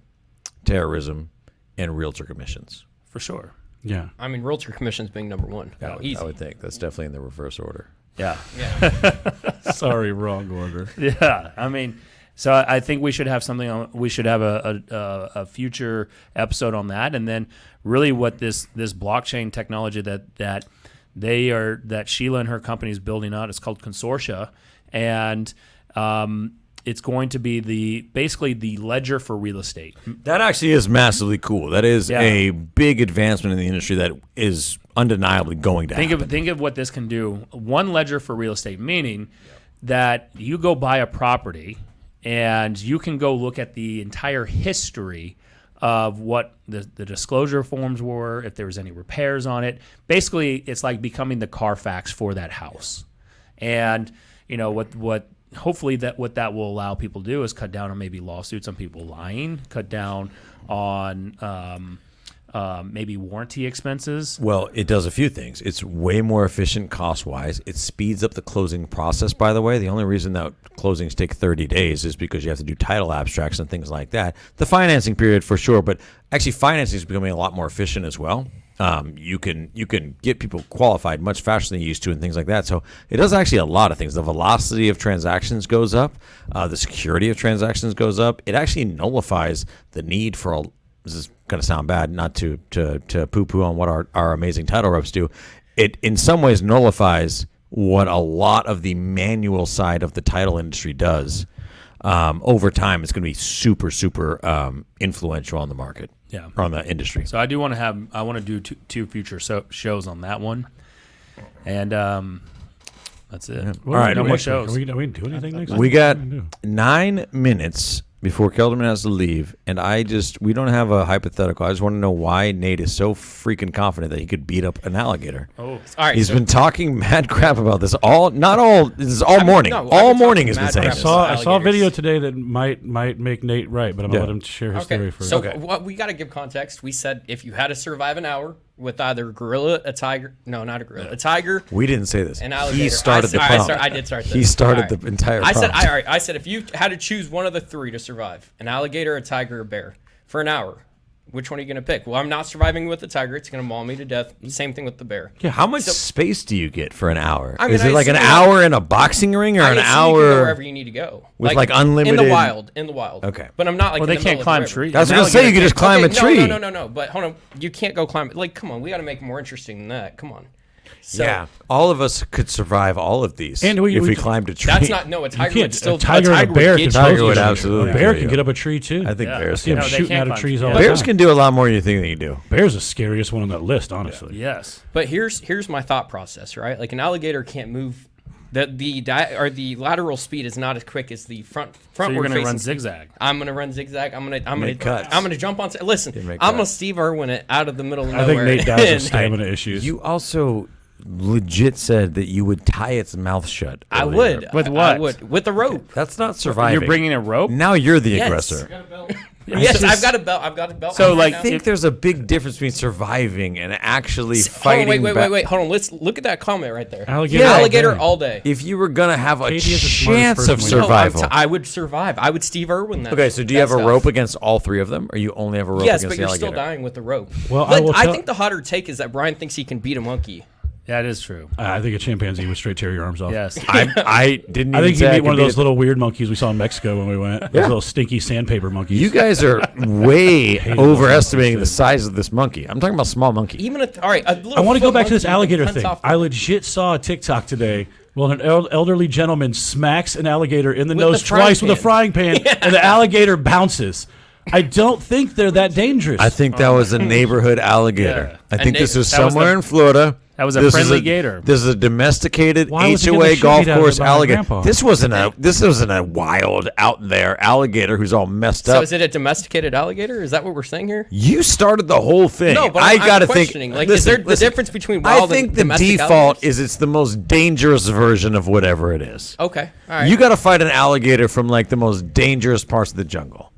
terrorism, and realtor commissions. For sure. Yeah. I mean, realtor commissions being number one. Easy. I would think. That's definitely in the reverse order. Yeah. Sorry, wrong order. Yeah. I mean, so I think we should have something on. We should have a future episode on that, and then really what this blockchain technology that Sheila and her company is building out. It's called Consortia, and it's going to be basically the ledger for real estate. That actually is massively cool. That is Yeah. a big advancement in the industry that is undeniably going to happen. Think of what this can do. One ledger for real estate, meaning that you go buy a property and you can go look at the entire history of what the disclosure forms were, if there was any repairs on it. Basically, it's like becoming the Carfax for that house. And what hopefully what that will allow people to do is cut down on maybe lawsuits on people lying, cut down on maybe warranty expenses. Well, it does a few things. It's way more efficient cost-wise. It speeds up the closing process, by the way. The only reason that closings take 30 days is because you have to do title abstracts and things like that. The financing period, for sure, but actually financing is becoming a lot more efficient as well. You can get people qualified much faster than you used to and things like that. So it does actually a lot of things. The velocity of transactions goes up. The security of transactions goes up. It actually nullifies the need for this is going to sound bad, not to poo-poo on what our amazing title reps do. It in some ways nullifies what a lot of the manual side of the title industry does. Over time, it's going to be super, super influential on the market. Yeah. Or on the industry. So I want to do two future shows on that one, and that's it. Yeah. All right, no more shows. Are we doing anything next? We got 9 minutes before Kelderman has to leave, and we don't have a hypothetical. I just want to know why Nate is so freaking confident that he could beat up an alligator. All right. He's been talking mad crap about this all morning. All morning he's been saying this. I saw a video today that might make Nate right, but I'm going to let him share his theory first. So what we got to give context. We said if you had to survive an hour with either a gorilla, a tiger, no, not a gorilla, a tiger. We didn't say this. An alligator. He started the problem. I did start this. He started the entire problem. I said if you had to choose one of the three to survive, an alligator, a tiger, a bear, for an hour, which one are you going to pick? Well, I'm not surviving with the tiger. It's going to maul me to death. Same thing with the bear. Yeah, how much space do you get for an hour? I mean, is it like an hour in a boxing ring or an hour? You can go wherever you need to go. With like unlimited? In the wild. Okay. But I'm not like Well, in they the can't middle of climb the river. trees. I was going to say you could just climb a tree. No. But hold on. You can't go climb. Like, come on. We got to make it more interesting than that. Come on. So, yeah, all of us could survive all of these And if we climbed a tree. That's not a tiger would still a tiger and a bear would can get both Tiger would get absolutely A bear do can you. get up a tree too. I think bears See can. them they shooting can't out of climb trees trees. all the Bears time. can do a lot more than you think they do. Bear's the scariest one on that list, honestly. Yes. But here's my thought process, right? Like an alligator can't move. The lateral speed is not as quick as the front. So you're going to run zigzag. I'm gonna run zigzag. I'm Make gonna cuts. I'm gonna jump on. Listen, make I'm gonna cuts. Steve Irwin it out of the middle of I think nowhere. Nate dies of stamina issues. You also legit said that you would tie its mouth shut. I earlier. would. With I what? would with the rope. That's not surviving. You're bringing a rope. Now you're the Yes. aggressor. Yes, I've got a belt. I've got a belt. So, on like, right I now. think there's a big difference between surviving and actually Hold fighting. on, wait. Hold on. Let's look at that comment right there. Alligator Alligator all all day. day. If you were gonna have a Katie is the smartest chance of person we know. survival. I would survive. I would Steve Irwin that. Okay, so do you that have a stuff. rope against all three of them, or you only have a rope Yes, against but the you're alligator? still dying with the rope. Well, But I will I tell- think the hotter take is that Brian thinks he can beat a monkey. That is true. I think a chimpanzee would straight tear your arms off. Yes. I didn't. I even think say you I meet could one of beat those it. little weird monkeys we saw in Mexico when we went. Those little stinky sandpaper monkeys. You guys are way overestimating the size of this monkey. I'm talking about small monkey. Even all right, a little I want to go foot back to this monkey alligator hunts thing. off- I legit saw a TikTok today. Well, an elderly gentleman smacks an alligator in the With nose the frying twice with a pan. frying pan, and the alligator bounces. I don't think they're that dangerous. I think that was a neighborhood alligator. Yeah. I think this was that was somewhere the- in Florida. that was a This friendly is gator. This is a domesticated Why was he HOA getting the golf shit out of it course by my alligator. grandpa? This wasn't a wild out there alligator who's all messed So up. is it a domesticated alligator? Is that what we're saying here? You started the whole thing. No, but I I'm gotta questioning. think. Like, listen, is there the listen. difference between I wild think and the domestic default alligators? is it's the most dangerous version of whatever it is. Okay, all right. You got to fight an alligator from like the most dangerous parts of the jungle.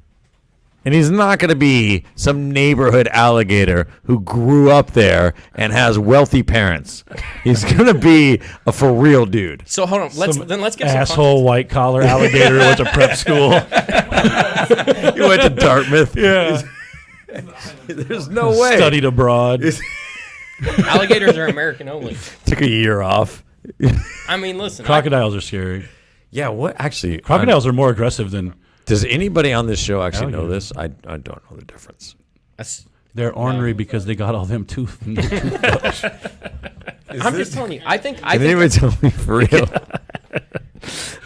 And he's not going to be some neighborhood alligator who grew up there and has wealthy parents. He's going to be a for real dude. so hold on. Let's get some asshole white collar alligator who went to prep school. He went to Dartmouth. Yeah, There's no way. studied abroad. context. Alligators are American only. Took a year off. I mean, listen. Crocodiles are scary. Yeah, what actually? Crocodiles are more aggressive than Does anybody on this show actually know this? I don't know the difference. they're ornery because they got all them tooth. Toothbrush. I'm just telling you. I think Can anybody tell me for real?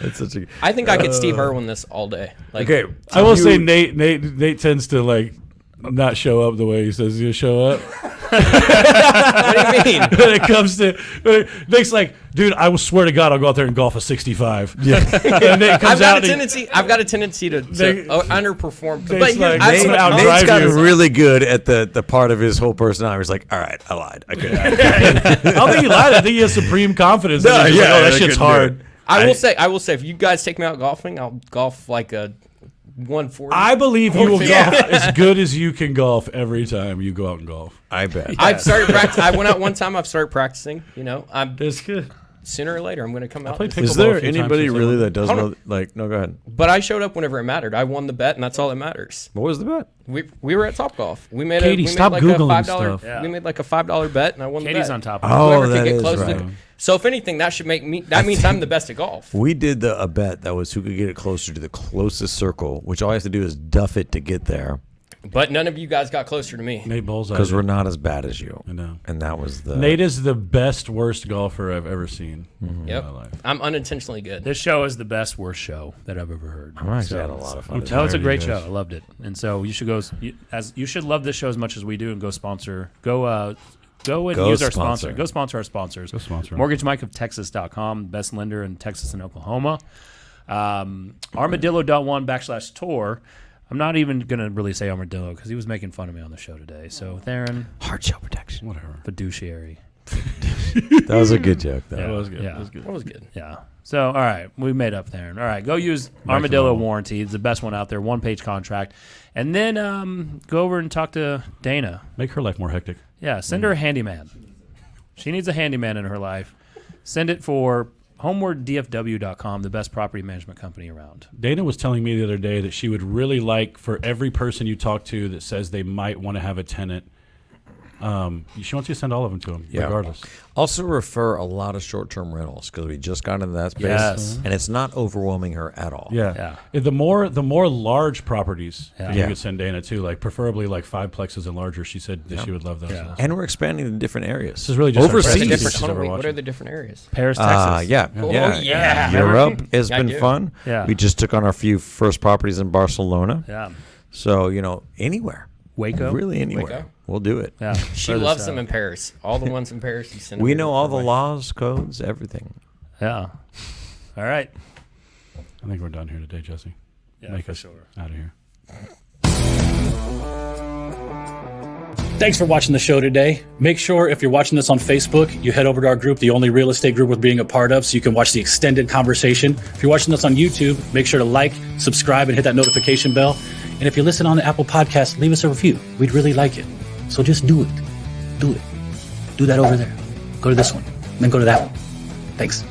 That's such a. I think I could Steve Irwin this all day. Like, Okay, I will say Nate tends to like not show up the way he says he'll show up. what do you mean? When it comes to Nate's like, dude, I will swear to God, I'll go out there and golf a 65. Yeah, and Nate comes I've got a tendency to underperform. But Nate's here's, like, I have Nate- so much out- knowledge. Nate's drive gotten you. really good at the part of his whole personality. He's like, all right, I lied. I couldn't. I don't think he lied. I think he has supreme confidence. No, He's like, yeah, oh, I that shit's couldn't do hard. it. I will say, if you guys take me out golfing, I'll golf like a 140. I believe you will Yeah. golf as good as you can golf every time you go out and golf. I bet. I've started practicing. I went out one time. I've started practicing. You know, That's good. sooner or later I'm going to come out. played and- pickleball Is there a few times anybody since I really went. that does Hold know? on. Like, no, go ahead. But I showed up whenever it mattered. I won the bet, and that's all that matters. What was the bet? We were at Topgolf. We made Katie, we stop made like Googling a $5. stuff. Yeah. We made like a $5 bet, and I won Katie's the bet. on top of Oh, Whoever that could get is close right. to. So if anything, that should make me. That means I'm the best at golf. We did a bet that was who could get it closer to the closest circle, which all you have to do is duff it to get there. But none of you guys got closer to me. Nate Bullseye. Because we're not as bad as you. I know. And that was the. Nate is the best, worst golfer I've ever seen Yep. in my life. I'm unintentionally good. This show is the best worst show that I've ever heard. I actually had a lot of fun. No, it's a tired great of show. you guys. I loved it, and so you should go. You should love this show as much as we do, and go sponsor. Go and Go use our sponsor. sponsor. Go sponsor our sponsors. Go sponsor 'em. MortgageMikeOfTexas.com, best lender in Texas and Oklahoma. Armadillo.1/tour. I'm not even gonna really say Armadillo because he was making fun of me on the show today. So Theron, Hard shell protection. Whatever. fiduciary. That was a good joke, though. That was good. Yeah. That was good. That was good. Yeah. So, all right, we made up there. All right, go use Armadillo Warranty. It's the best one out there, one-page contract. And then go over and talk to Dana. Make her life more hectic. Yeah, send her a handyman. She needs a handyman in her life. Send it for homewarddfw.com, the best property management company around. Dana was telling me the other day that she would really like for every person you talk to that says they might want to have a tenant, she wants you to send all of them to them, regardless. Also refer a lot of short-term rentals because we just got into that space. Yes. And it's not overwhelming her at all. Yeah. The more large properties that you Yeah. could send Dana to, like preferably like 5 plexes and larger. She said that she would love those. Yeah. And we're expanding to different areas. This is really just our overseas. friends. Different, She's hold on, ever wait, what watching. are the different areas? Paris, Texas. Yeah. Oh, yeah. Europe has I been do. fun. Yeah. We just took on our few first properties in Barcelona. Yeah. So, anywhere. Waco. Really anywhere. Waco. We'll do it. Yeah. She Further loves south. them in Paris. All the ones in Paris you send. We them know here. all the laws, codes, everything. Yeah. All right. I think we're done here today, Jesse. Yeah, Make for us sure. out of here. Thanks for watching the show today. Make sure if you're watching this on Facebook, you head over to our group, the only real estate group worth being a part of, so you can watch the extended conversation. If you're watching this on YouTube, make sure to like, subscribe, and hit that notification bell. And if you listen on the Apple Podcast, leave us a review. We'd really like it. So just do it. Do it. Do that over there. Go to this one. Then go to that one. Thanks.